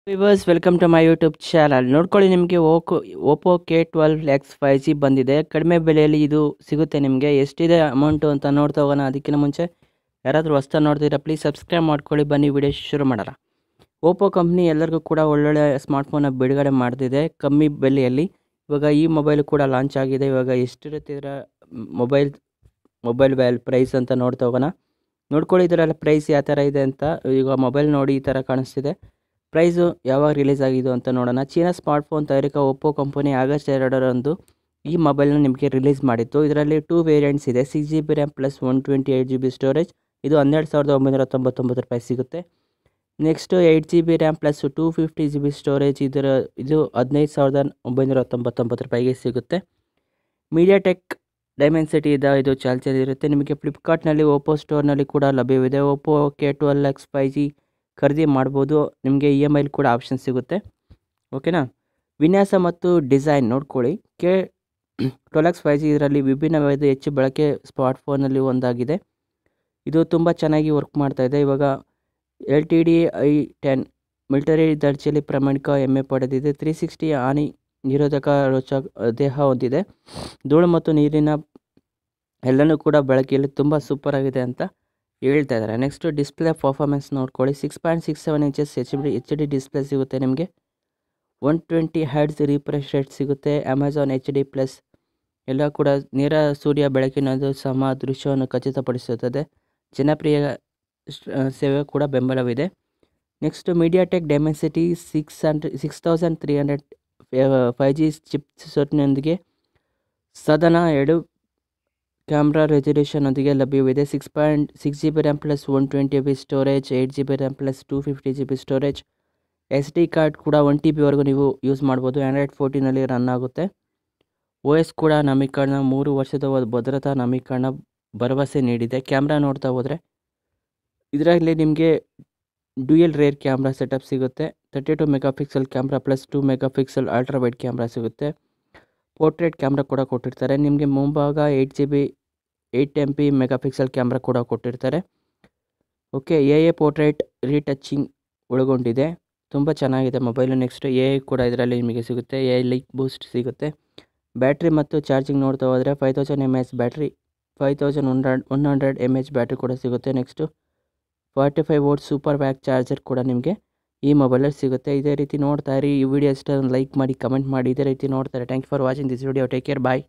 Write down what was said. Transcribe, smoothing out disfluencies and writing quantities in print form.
Viewers welcome to my YouTube channel. ನೋಡ್ಕೊಳ್ಳಿ, ನಿಮಗೆ Oppo K12X 5G ಬಂದಿದೆ. ಕಡಿಮೆ ಬೆಲೆಯಲ್ಲಿ ಇದು ಸಿಗುತ್ತೆ. ನಿಮಗೆ ಎಷ್ಟಿದೆ ಅಮೌಂಟು ಅಂತ ನೋಡ್ತಾ ಹೋಗೋಣ. ಅದಕ್ಕಿಂತ ಮುಂಚೆ ಯಾರಾದರೂ ಹೊಸ್ತಾ ನೋಡ್ತಿದ್ದೀರಾ ಪ್ಲೀಸ್ ಸಬ್ಸ್ಕ್ರೈಬ್ ಮಾಡ್ಕೊಳ್ಳಿ. ಬನ್ನಿ ವಿಡಿಯೋ ಶುರು ಮಾಡೋಣ. ಓಪೋ ಕಂಪ್ನಿ ಎಲ್ಲರಿಗೂ ಕೂಡ ಒಳ್ಳೊಳ್ಳೆ ಸ್ಮಾರ್ಟ್ಫೋನ್ನ ಬಿಡುಗಡೆ ಮಾಡ್ತಿದೆ ಕಮ್ಮಿ ಬೆಲೆಯಲ್ಲಿ. ಇವಾಗ ಈ ಮೊಬೈಲ್ ಕೂಡ ಲಾಂಚ್ ಆಗಿದೆ. ಇವಾಗ ಎಷ್ಟಿರುತ್ತೆ ಇದರ ಮೊಬೈಲ್ ಪ್ರೈಸ್ ಅಂತ ನೋಡ್ತಾ ಹೋಗೋಣ. ನೋಡ್ಕೊಳ್ಳಿ ಇದರಲ್ಲಿ ಪ್ರೈಸ್ ಯಾವ ಥರ ಇದೆ ಅಂತ. ಈಗ ಮೊಬೈಲ್ ನೋಡಿ ಈ ಥರ ಕಾಣಿಸ್ತಿದೆ. ಪ್ರೈಸು ಯಾವಾಗ ರಿಲೀಸ್ ಆಗಿದ್ದು ಅಂತ ನೋಡೋಣ. ಚೀನಾ ಸ್ಮಾರ್ಟ್ಫೋನ್ ತಯಾರಿಕಾ ಒಪ್ಪೋ ಕಂಪನಿ ಆಗಸ್ಟ್ 2ರಂದು ಈ ಮೊಬೈಲ್ನ ನಿಮಗೆ ರಿಲೀಸ್ ಮಾಡಿತ್ತು. ಇದರಲ್ಲಿ 2 ವೇರಿಯಂಟ್ಸ್ ಇದೆ. 6GB RAM plus 128GB storage. ಇದು 12,999 ರೂಪಾಯಿ ಸಿಗುತ್ತೆ. Next 8GB RAM plus 250GB storage. ಇದು 15,999 ರೂಪಾಯಿಗೆ ಸಿಗುತ್ತೆ. ಮೀಡಿಯಾಟೆಕ್ ಡೈಮೆನ್ಸಿಟಿ ಇದು ಚಾಲ್ತಿಯಲ್ಲಿರುತ್ತೆ. ನಿಮಗೆ ಫ್ಲಿಪ್ಕಾರ್ಟ್ನಲ್ಲಿ ಓಪೋ ಸ್ಟೋರ್ನಲ್ಲಿ ಕೂಡ ಲಭ್ಯವಿದೆ. ಓಪೋ K12X 5G ಖರೀದಿ ಮಾಡ್ಬೋದು. ನಿಮಗೆ EMI ಕೂಡ ಆಪ್ಷನ್ ಸಿಗುತ್ತೆ. ಓಕೆನಾ. ವಿನ್ಯಾಸ ಮತ್ತು ಡಿಸೈನ್ ನೋಡ್ಕೊಳ್ಳಿ. K12X 5G ಇದರಲ್ಲಿ ವಿಭಿನ್ನವಾದ ಹೆಚ್ಚು ಬಳಕೆ ಸ್ಮಾರ್ಟ್ಫೋನಲ್ಲಿ ಒಂದಾಗಿದೆ. ಇದು ತುಂಬ ಚೆನ್ನಾಗಿ ವರ್ಕ್ ಮಾಡ್ತಾ ಇದೆ. ಇವಾಗ LTDI10 ಮಿಲಿಟರಿ ದರ್ಜೆಯಲ್ಲಿ ಪ್ರಾಮಾಣಿಕ ಹೆಮ್ಮೆ ಪಡೆದಿದೆ. 360 ಹಾನಿ ನಿರೋಧಕ ರೋಚಕ ದೇಹ ಹೊಂದಿದೆ. ಧೂಳು ಮತ್ತು ನೀರಿನ ಎಲ್ಲನೂ ಕೂಡ ಬಳಕೆಯಲ್ಲಿ ತುಂಬ ಸೂಪರ್ ಆಗಿದೆ ಅಂತ ಹೇಳ್ತಾ ಇದ್ದಾರೆ. ನೆಕ್ಸ್ಟ್ ಡಿಸ್ಪ್ಲೇ ಪರ್ಫಾರ್ಮೆನ್ಸ್ ನೋಡ್ಕೊಳ್ಳಿ. 6.67 ಇಂಚಸ್ HD ಡಿಸ್ಪ್ಲೇ ಸಿಗುತ್ತೆ. ನಿಮಗೆ 120 Hz ರಿಫ್ರೆಶ್ ರೇಟ್ ಸಿಗುತ್ತೆ. ಅಮೆಜಾನ್ HD+ ಎಲ್ಲ ಕೂಡ ನೇರ ಸೂರ್ಯ ಬೆಳಕಿನದು ಸಮ ದೃಶ್ಯವನ್ನು ಖಚಿತಪಡಿಸುತ್ತದೆ. ಜನಪ್ರಿಯ ಸೇವೆ ಕೂಡ ಬೆಂಬಲವಿದೆ. ನೆಕ್ಸ್ಟ್ ಮೀಡಿಯಾಟೆಕ್ ಡೈಮೆನ್ಸಿಟಿ 6300 5G ಚಿಪ್ಸೆಟ್ನೊಂದಿಗೆ ಸಾಧನ 2 ಕ್ಯಾಮ್ರಾ ರೆಸಲ್ಯೂಷನ್ನೊಂದಿಗೆ ಲಭ್ಯವಿದೆ. 6GB RAM plus 120GB storage, 8GB RAM plus 250GB storage. SD card ಕೂಡ 1TBವರೆಗೂ ನೀವು ಯೂಸ್ ಮಾಡ್ಬೋದು. Android 14ನಲ್ಲಿ ರನ್ ಆಗುತ್ತೆ. OS ಕೂಡ ನವೀಕರಣ 3 ವರ್ಷದ ಭದ್ರತಾ ನವೀಕರಣ ಭರವಸೆ ನೀಡಿದೆ. ಕ್ಯಾಮ್ರಾ ನೋಡ್ತಾ ಹೋದರೆ ಇದರಲ್ಲಿ ನಿಮಗೆ ಡ್ಯೂಯಲ್ ರೇರ್ ಕ್ಯಾಮ್ರಾ ಸೆಟಪ್ ಸಿಗುತ್ತೆ. 32 megapixel camera plus 2 megapixel ultra wide camera ಸಿಗುತ್ತೆ. ಪೋರ್ಟ್ರೇಟ್ ಕ್ಯಾಮ್ರಾ ಕೂಡ ಕೊಟ್ಟಿರ್ತಾರೆ. ನಿಮಗೆ ಮುಂಭಾಗ 8MP ಮೆಗಾಪಿಕ್ಸೆಲ್ ಕ್ಯಾಮ್ರಾ ಕೂಡ ಕೊಟ್ಟಿರ್ತಾರೆ. ಓಕೆ. AI ಪೋರ್ಟ್ರೇಟ್ ರೀಟಚಿಂಗ್ ಒಳಗೊಂಡಿದೆ. ತುಂಬ ಚೆನ್ನಾಗಿದೆ ಮೊಬೈಲು. ನೆಕ್ಸ್ಟ್ AI ಕೂಡ ಇದರಲ್ಲಿ ನಿಮಗೆ ಸಿಗುತ್ತೆ. AI ಲೈಕ್ ಬೂಸ್ಟ್ ಸಿಗುತ್ತೆ. ಬ್ಯಾಟ್ರಿ ಮತ್ತು ಚಾರ್ಜಿಂಗ್ ನೋಡ್ತಾ ಹೋದರೆ 5000 mAh ಬ್ಯಾಟ್ರಿ, 5100 mAh ಬ್ಯಾಟ್ರಿ ಕೂಡ ಸಿಗುತ್ತೆ. ನೆಕ್ಸ್ಟು 45V ಸೂಪರ್ ವ್ಯಾಕ್ ಚಾರ್ಜರ್ ಕೂಡ ನಿಮಗೆ ಈ ಮೊಬೈಲಲ್ಲಿ ಸಿಗುತ್ತೆ. ಇದೇ ರೀತಿ ನೋಡ್ತಾ ಇರಿ. ಈ ವಿಡಿಯೋ ಇಷ್ಟ ಲೈಕ್ ಮಾಡಿ, ಕಮೆಂಟ್ ಮಾಡಿ. ಇದೇ ರೀತಿ ನೋಡ್ತಾರೆ. Thank you for watching this video. Take care. Bye.